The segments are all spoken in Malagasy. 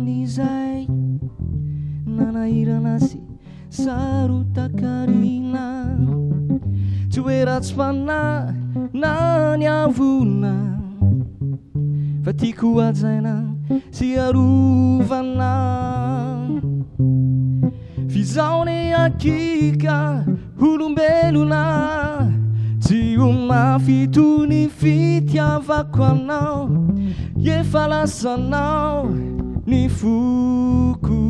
izay nanahirana sy sarotakarina tsy hoe ratsy fanahy na niavona fa tiako hajaina sy arovana fizaone akika olombelona tsy ho mafito ny fitiavako anao efa lasanao ny foko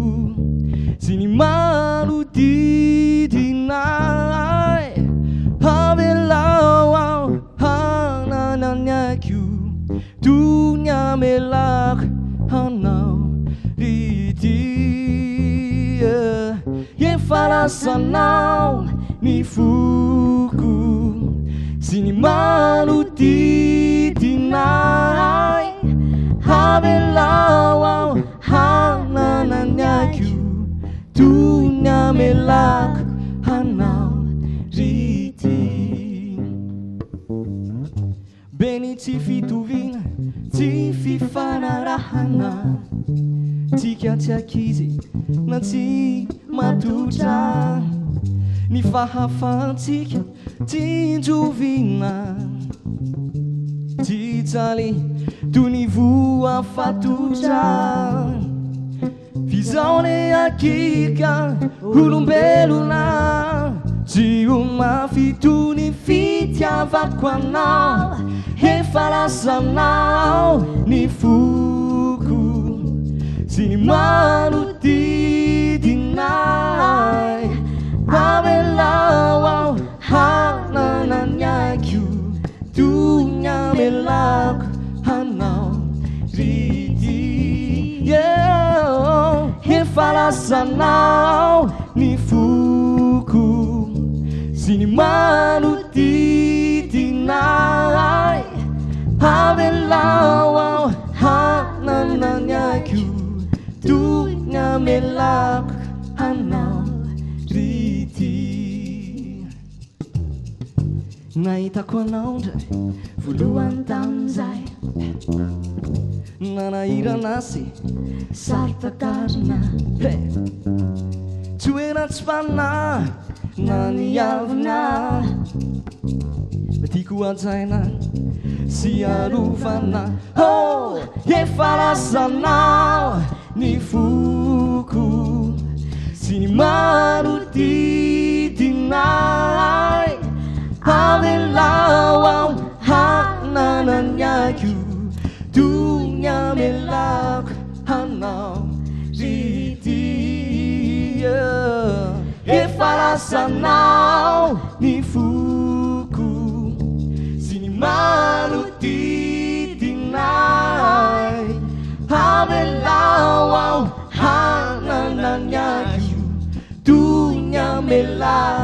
sy ny manodidinay avelao ao hanananiako dunia melako anao rity efa lasanao ny foko sy ny manodidinay avelao ao hanananiako dunia melako anao rity beny tsy fitovina tsy fifanarahana tsika tsy akizy na tsy matotra ny fahafantsika tsy njovina tsy jaly toy ny voa fatotra fizaone akika olombelona tsy ho mafito ny fitiavako anao efa lasanao ny foko sy ny manodidinay avelao ao hanananiako dunia melako anao rity efa lasanao ny foko sy ny manodidinay avelao ao hanananiako dunia melako anao rity nahitako anao ndray voalohany tamin'izay nanahirana sy sarotakarina tsy hoe ratsy fanahy na niavina tiako hajaina sy arovana efa lasanao ny foko sy ny manodidinay avelao ao hanananiako dunia melako anao rity efa lasanao ny foko sy ny manodidinay avelao ao hanananiako dunia melako